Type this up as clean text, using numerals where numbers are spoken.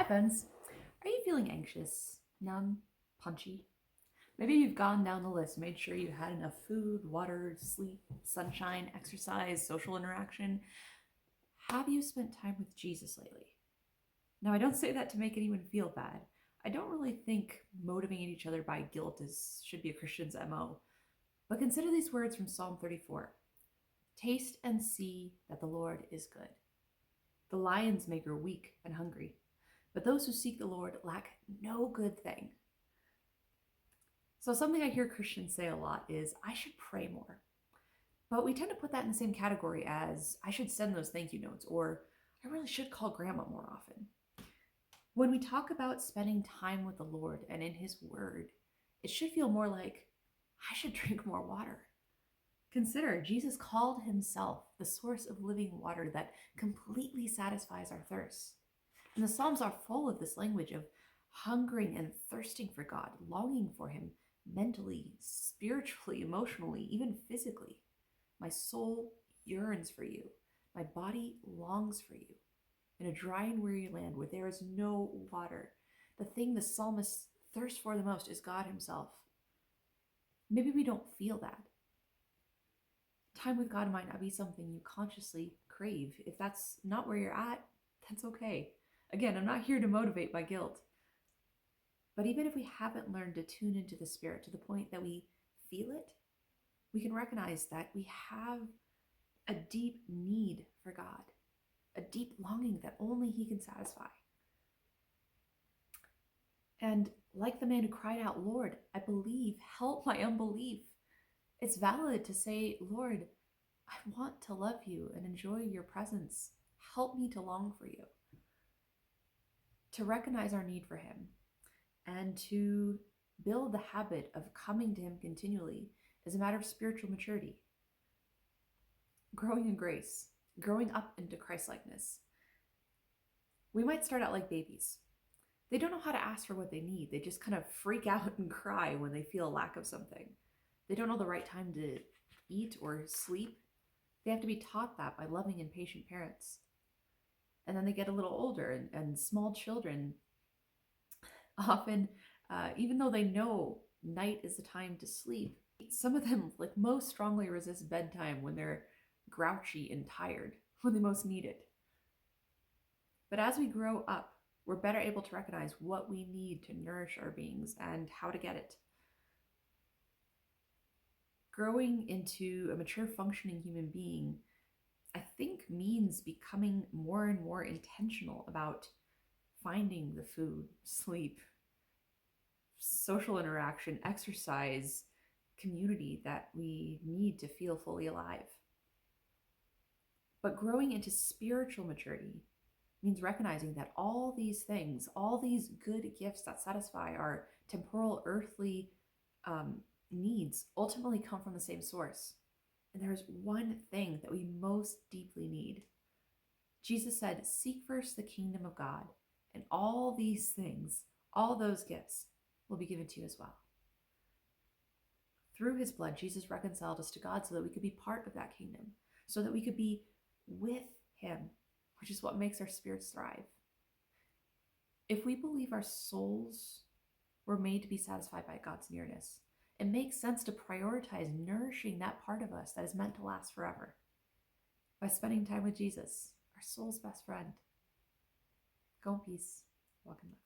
friends. Are you feeling anxious, numb, punchy? Maybe you've gone down the list, made sure you had enough food, water, sleep, sunshine, exercise, social interaction. Have you spent time with Jesus lately? Now, I don't say that to make anyone feel bad. I don't really think motivating each other by guilt should be a Christian's MO. But consider these words from Psalm 34. Taste and see that the Lord is good. The lions may grow weak and hungry, but those who seek the Lord lack no good thing. So something I hear Christians say a lot is, I should pray more. But we tend to put that in the same category as, I should send those thank you notes, or I really should call grandma more often. When we talk about spending time with the Lord and in His Word, it should feel more like, I should drink more water. Consider, Jesus called Himself the source of living water that completely satisfies our thirst. And the Psalms are full of this language of hungering and thirsting for God, longing for Him mentally, spiritually, emotionally, even physically. My soul yearns for you. My body longs for you. In a dry and weary land where there is no water, the thing the psalmist thirsts for the most is God Himself. Maybe we don't feel that. Time with God might not be something you consciously crave. If that's not where you're at, that's okay. Again, I'm not here to motivate by guilt. But even if we haven't learned to tune into the Spirit to the point that we feel it, we can recognize that we have a deep need for God, a deep longing that only He can satisfy. And like the man who cried out, Lord, I believe, help my unbelief. It's valid to say, Lord, I want to love you and enjoy your presence. Help me to long for you. To recognize our need for Him and to build the habit of coming to Him continually is a matter of spiritual maturity. Growing in grace, growing up into Christlikeness. We might start out like babies. They don't know how to ask for what they need. They just kind of freak out and cry when they feel a lack of something. They don't know the right time to eat or sleep. They have to be taught that by loving and patient parents. And then they get a little older, and small children often, even though they know night is the time to sleep, some of them most strongly resist bedtime when they're grouchy and tired, when they most need it. But as we grow up, we're better able to recognize what we need to nourish our beings and how to get it. Growing into a mature, functioning human being, I think, means becoming more and more intentional about finding the food, sleep, social interaction, exercise, community that we need to feel fully alive. But growing into spiritual maturity means recognizing that all these things, all these good gifts that satisfy our temporal, earthly needs ultimately come from the same source. And there is one thing that we most deeply need. Jesus said, seek first the kingdom of God, and all these things, all those gifts will be given to you as well. Through His blood, Jesus reconciled us to God so that we could be part of that kingdom, so that we could be with Him, which is what makes our spirits thrive. If we believe our souls were made to be satisfied by God's nearness, it makes sense to prioritize nourishing that part of us that is meant to last forever by spending time with Jesus, our soul's best friend. Go in peace. Walk in love.